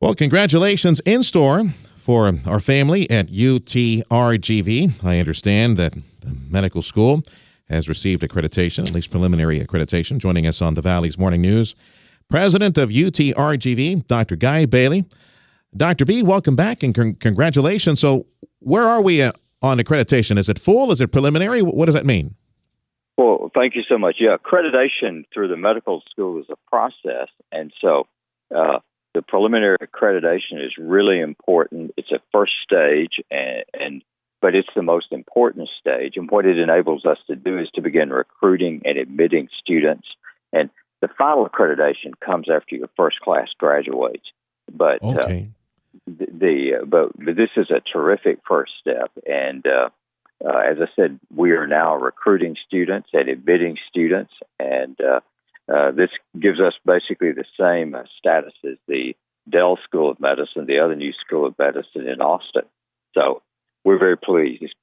Well, congratulations in store for our family at UT-RGV. I understand that the medical school has received accreditation, at least preliminary accreditation. Joining us on the Valley's Morning News, President of UT-RGV, Dr. Guy Bailey. Dr. B, welcome back and congratulations. So where are we on accreditation? Is it full? Is it preliminary? What does that mean? Well, thank you so much. Yeah, accreditation through the medical school is a process, and so the preliminary accreditation is really important. It's a first stage, but it's the most important stage. And what it enables us to do is to begin recruiting and admitting students. And the final accreditation comes after your first class graduates. But okay. But this is a terrific first step. And as I said, we are now recruiting students and admitting students, and this gives us basically the same status as the Dell School of Medicine, the other new School of Medicine in Austin. So we're very pleased.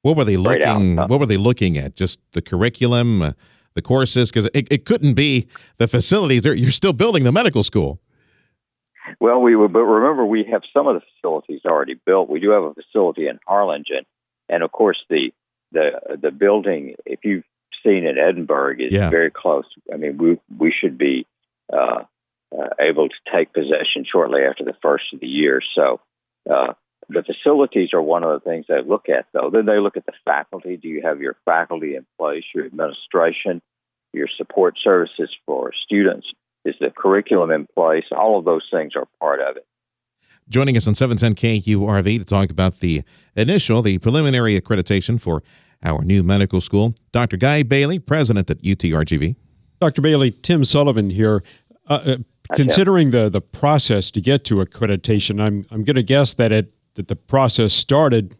What were they looking? What were they looking at? Just the curriculum, the courses? Because it couldn't be the facilities. You're still building the medical school. Well, but remember, we have some of the facilities already built. We do have a facility in Harlingen, and of course, the building, if you've seen in Edinburgh, is very close. I mean, we should be able to take possession shortly after the first of the year. So the facilities are one of the things they look at, though. Then they look at the faculty. Do you have your faculty in place, your administration, your support services for students? Is the curriculum in place? All of those things are part of it. Joining us on 710 KURV to talk about the preliminary accreditation for our new medical school, Dr. Guy Bailey, President at UT-RGV. Dr. Bailey, Tim Sullivan here. Considering the process to get to accreditation, I'm going to guess that the process started,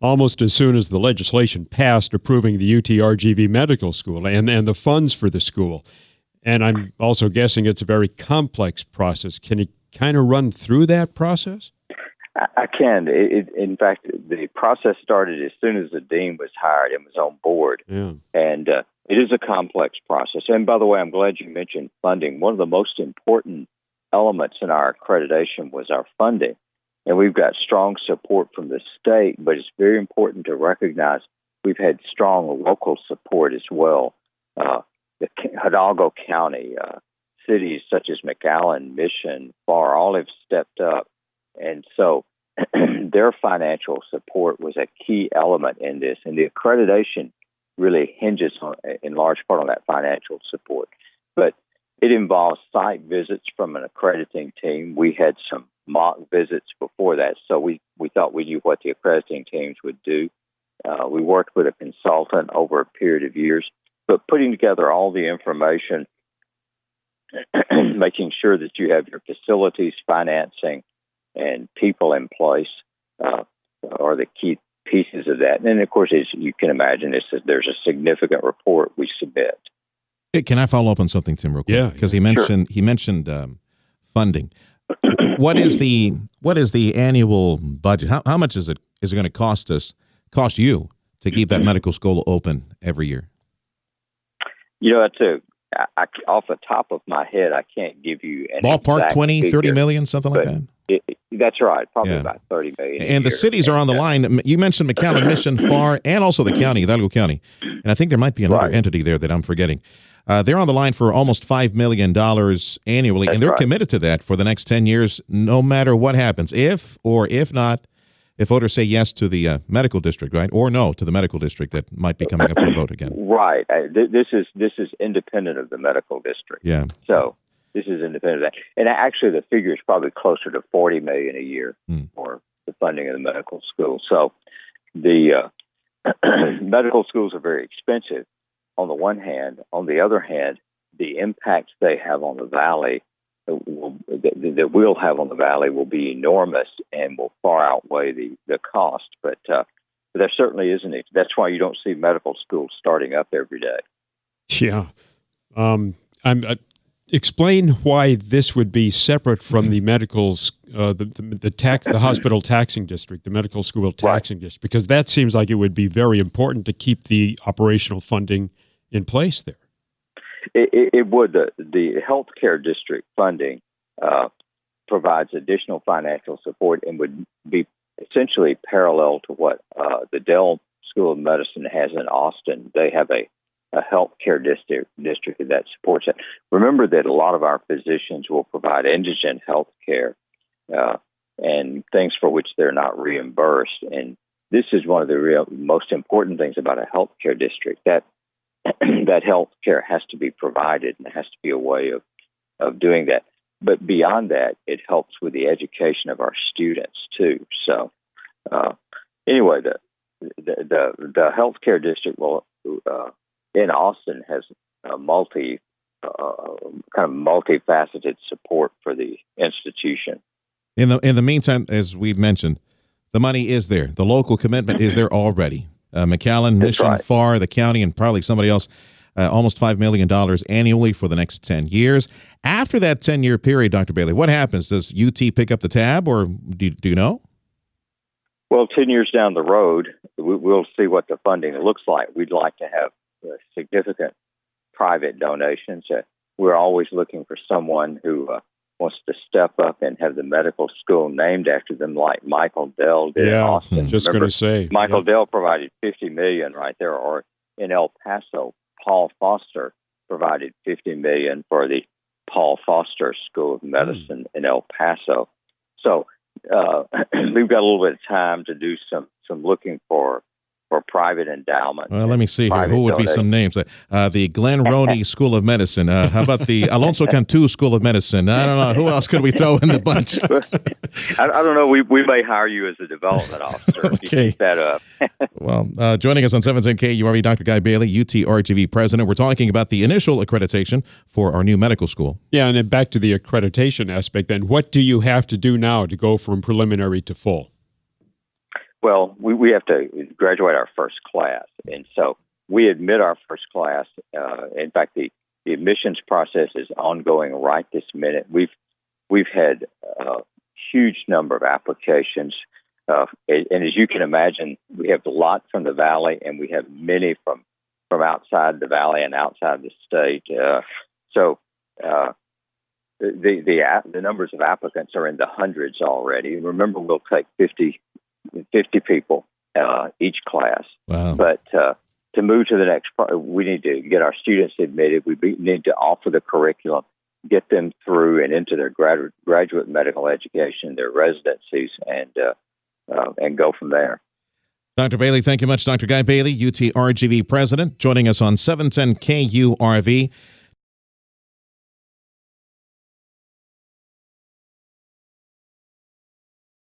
almost as soon as the legislation passed approving the UT-RGV Medical School and the funds for the school. And I'm also guessing it's a very complex process. Can you kind of run through that process? I can. In fact, the process started as soon as the dean was hired and was on board. Yeah. And it is a complex process. And by the way, I'm glad you mentioned funding. One of the most important elements in our accreditation was our funding. And we've got strong support from the state, but it's very important to recognize we've had strong local support as well. The Hidalgo County, cities such as McAllen, Mission, Farr, all have stepped up. And so their financial support was a key element in this. And the accreditation really hinges in large part on that financial support. But it involves site visits from an accrediting team. We had some mock visits before that, so we thought we knew what the accrediting teams would do. We worked with a consultant over a period of years, but putting together all the information, making sure that you have your facilities, financing, and people in place are the key pieces of that. And then, of course, as you can imagine, there's a significant report we submit. Hey, can I follow up on something, Tim, real quick? Yeah. Because he mentioned funding. What is the annual budget? How much is it going to cost you to keep that medical school open every year? Off the top of my head, I can't give you an ballpark exact 20, figure, 30 million, something like that? That's right, probably about 30 million. And the cities are on the line. You mentioned McAllen, Mission, Farr, and also the county, Hidalgo County. And I think there might be another entity there that I'm forgetting. They're on the line for almost $5 million annually, and they're committed to that for the next 10 years, no matter what happens. If voters say yes to the medical district, right, or no to the medical district that might be coming up for a vote again. Right. This is independent of the medical district. Yeah. So this is independent of that. And actually, the figure is probably closer to $40 million a year for the funding of the medical school. So the medical schools are very expensive on the one hand. On the other hand, the impact they have on the valley that we'll have on the valley will be enormous and will far outweigh the cost. But there certainly isn't. That's why you don't see medical schools starting up every day. Yeah. Explain why this would be separate from the medical, the hospital taxing district, the medical school taxing district, because that seems like it would be very important to keep the operational funding in place there. It would. The healthcare district funding provides additional financial support and would be essentially parallel to what the Dell School of Medicine has in Austin. They have a healthcare district that supports it. Remember that a lot of our physicians will provide indigent health care and things for which they're not reimbursed. And this is one of the most important things about a healthcare district, that that health care has to be provided, and there has to be a way of doing that. But beyond that, it helps with the education of our students too. So anyway, the healthcare district in Austin has a multifaceted support for the institution. In the meantime, as we've mentioned, the money is there. The local commitment is there already. McAllen, Mission, right. FAR, the county, and probably somebody else, almost $5 million annually for the next 10 years. After that 10-year period, Dr. Bailey, what happens? Does UT pick up the tab, or do you know? Well, 10 years down the road, we'll see what the funding looks like. We'd like to have significant private donations. We're always looking for someone who wants to step up and have the medical school named after them, like Michael Dell did in Austin. Just going to say. Michael Dell provided $50 million right there. Or in El Paso, Paul Foster provided $50 million for the Paul Foster School of Medicine in El Paso. So we've got a little bit of time to do some looking for private endowment. Well, let me see here. Who would be some names? The Glenn Roney School of Medicine. How about the Alonso Cantu School of Medicine? I don't know. Who else could we throw in the bunch? I don't know. We may hire you as a development officer. Okay. If you keep that up. Well, joining us on 710 KURV, Dr. Guy Bailey, UT-RGV President. We're talking about the initial accreditation for our new medical school. Yeah, and then back to the accreditation aspect, then what do you have to do now to go from preliminary to full? Well, we have to graduate our first class, and so we admit our first class. In fact, the admissions process is ongoing right this minute. We've had a huge number of applications, and as you can imagine, we have a lot from the Valley, and we have many from outside the Valley and outside the state. So the numbers of applicants are in the hundreds already. Remember, we'll take 50 people each class. Wow. But to move to the next part, we need to get our students admitted. We need to offer the curriculum, get them through and into their graduate medical education, their residencies, and go from there. Dr. Bailey, thank you much. Dr. Guy Bailey, UT-RGV President, joining us on 710 KURV.